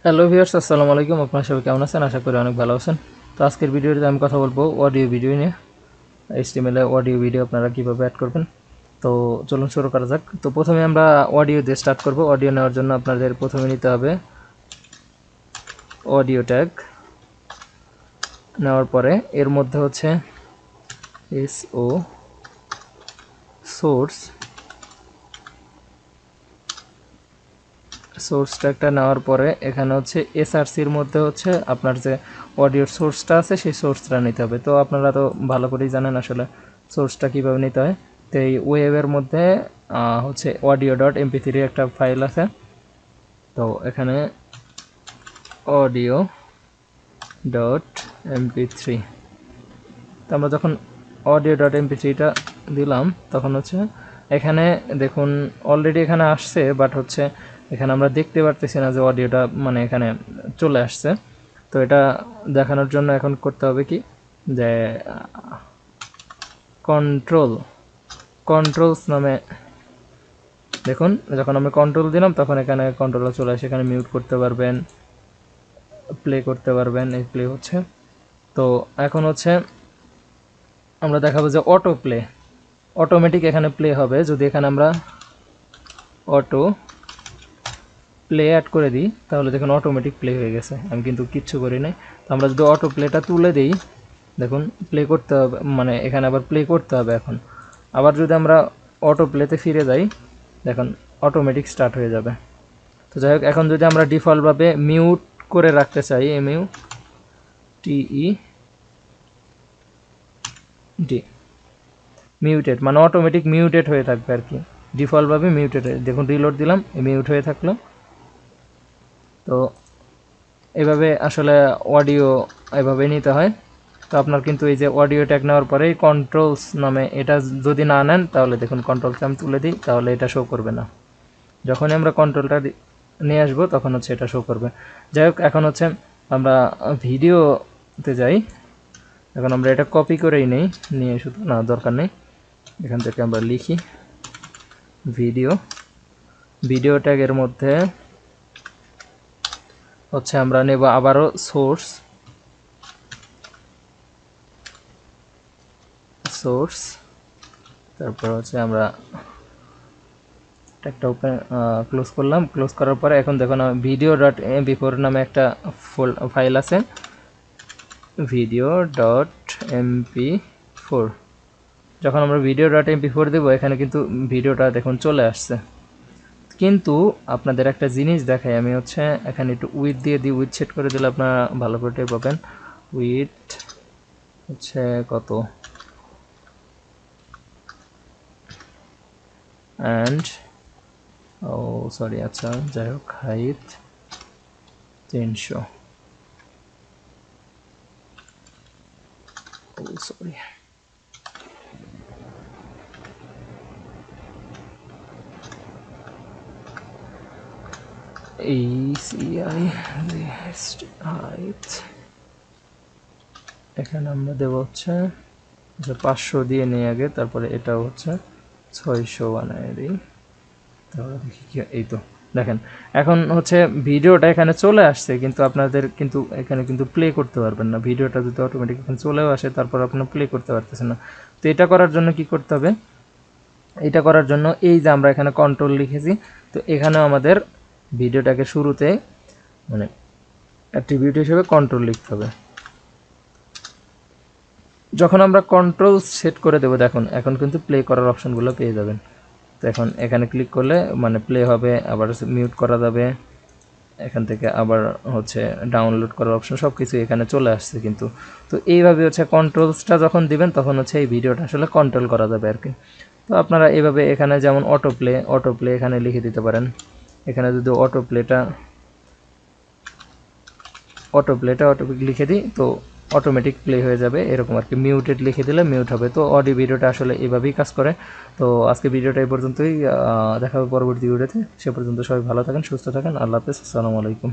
Hello viewers, আসসালামু আলাইকুম। আপনারা সবাই কেমন আছেন? আশা করি অনেক ভালো আছেন। তো আজকের ভিডিওতে আমি কথা বলবো অডিও ভিডিও নিয়ে। HTML এ অডিও ভিডিও আপনারা কীভাবে অ্যাড করবেন। তো চলুন শুরু করা যাক। তো প্রথমে আমরা অডিও দিয়ে স্টার্ট করব। অডিও নেওয়ার জন্য আপনাদের প্রথমে নিতে হবে অডিও ট্যাগ। নেওয়ার পরে এর মধ্যে হচ্ছে SO সোর্স ট্যাগটা নেওয়ার পরে এখানে হচ্ছে এসআরসির মধ্যে হচ্ছে আপনার যে অডিওর সোর্সটা আছে সেই সোর্সটা নিতে হবে। তো আপনারা তো ভালো করেই জানেন আসলে সোর্সটা কীভাবে নিতে হয়। তো এই ওয়েবের মধ্যে হচ্ছে অডিও ডট এমপি3 একটা ফাইল আছে। তো এখানে অডিও ডট এমপি3, তো আমরা যখন অডিও ডট এমপি3টা দিলাম তখন হচ্ছে এখানে দেখুন অলরেডি এখানে আসছে, বাট হচ্ছে এখানে আমরা দেখতে পারতেছি না যে অডিওটা মানে এখানে চলে আসছে। তো এটা দেখানোর জন্য এখন করতে হবে কি, যে কন্ট্রোলস নামে দেখুন যখন আমি কন্ট্রোল দিলাম তখন এখানে কন্ট্রোল চলে আসে। এখানে মিউট করতে পারবেন, প্লে করতে পারবেন, এই প্লে হচ্ছে। তো এখন হচ্ছে আমরা দেখাবো যে অটো প্লে, অটোমেটিক এখানে প্লে হবে। যদি এখানে আমরা অটো প্লে অ্যাড করে দিই তাহলে দেখুন অটোমেটিক প্লে হয়ে গেছে, আমি কিন্তু কিচ্ছু করি নাই। তো আমরা যদি অটো প্লেটা তুলে দিই দেখুন প্লে করতে হবে, মানে এখানে আবার প্লে করতে হবে। এখন আবার যদি আমরা অটো প্লেতে ফিরে যাই দেখুন অটোমেটিক স্টার্ট হয়ে যাবে। তো যাই হোক, এখন যদি আমরা ডিফল্টভাবে মিউট করে রাখতে চাই, MUTED মিউটেড মানে অটোমেটিক মিউটেড হয়ে থাকবে আর কি, ডিফল্টভাবে মিউটেড হয়ে। দেখুন রিলোড দিলাম, মিউট হয়ে থাকলো। তো এভাবে আসলে অডিও এভাবে নিতে হয়। তো আপনার কিন্তু এই যে অডিও ট্যাগ নেওয়ার পরেই কন্ট্রোলস নামে এটা যদি না নেন তাহলে দেখুন কন্ট্রোলটা আমি তুলে দিই তাহলে এটা শো করবে না। যখনই আমরা কন্ট্রোলটা নিয়ে আসবো তখন হচ্ছে এটা শো করবে। যাই হোক, এখন হচ্ছে আমরা ভিডিওতে যাই। এখন আমরা এটা কপি করেই নিয়ে শুধু না দরকার নেই, এখান থেকে আমরা লিখি ভিডিও ট্যাগের মধ্যে হচ্ছে আমরা নেব আবারও সোর্স, তারপর হচ্ছে আমরা ট্যাগটা ওপেন ক্লোজ করলাম। ক্লোজ করার পরে এখন দেখুন video.mp4 নামে একটা ফাইল আছে, video.mp4। যখন আমরা video.mp4 দেব এখানে কিন্তু ভিডিওটা দেখুন চলে আসছে। কিন্তু আপনাদের একটা জিনিস দেখাই, আমি হচ্ছে এখানে একটু উইথ দিয়ে দিই, উইথ সেট করে দিলে আপনারা ভালো করে পাবেন। উইথ হচ্ছে কত, অ্যান্ড সরি আচ্ছা যাই হোক, হাইট 300, সরি হাইট এখানে আমরা দেবো হচ্ছে 500 দিয়ে নিই আগে, তারপরে এটাও হচ্ছে 600 বানায় দিই। তাহলে দেখি কি, এই তো দেখেন এখন হচ্ছে ভিডিওটা এখানে চলে আসছে, কিন্তু আপনাদের কিন্তু এখানে কিন্তু প্লে করতে পারবেন না। ভিডিওটা যদি অটোমেটিক এখানে চলেও আসে তারপর আপনারা প্লে করতে পারতেছেন না। তো এটা করার জন্য কি করতে হবে, এটা করার জন্য এই যে আমরা এখানে কন্ট্রোল লিখেছি, তো এখানেও আমাদের ভিডিওটাকে শুরুতে মানে অ্যাট্রিবিউট হিসেবে কন্ট্রোল লিখতে হবে। যখন আমরা কন্ট্রোল সেট করে দেবো দেখুন এখন কিন্তু প্লে করার অপশনগুলো পেয়ে যাবেন। তো এখন এখানে ক্লিক করলে মানে প্লে হবে, আবার মিউট করা যাবে, এখান থেকে আবার হচ্ছে ডাউনলোড করার অপশন সব কিছু এখানে চলে আসছে কিন্তু। তো এইভাবে হচ্ছে কন্ট্রোলসটা যখন দিবেন তখন হচ্ছে এই ভিডিওটা আসলে কন্ট্রোল করা যাবে আর কি। তো আপনারা এইভাবে এখানে যেমন অটো প্লে এখানে লিখে দিতে পারেন। এখানে যদি অটো লিখে দিই তো অটোমেটিক প্লে হয়ে যাবে এরকম আর কি। মিউটেড লিখে দিলে মিউট হবে। তো অডিও ভিডিওটা আসলে এভাবেই কাজ করে। তো আজকে ভিডিওটা এই পর্যন্তই, দেখা হবে পরবর্তী ভিডিওতে। সে পর্যন্ত সবাই ভালো থাকেন, সুস্থ থাকেন, আল্লাহ হাফেজ, আসসালামু আলাইকুম।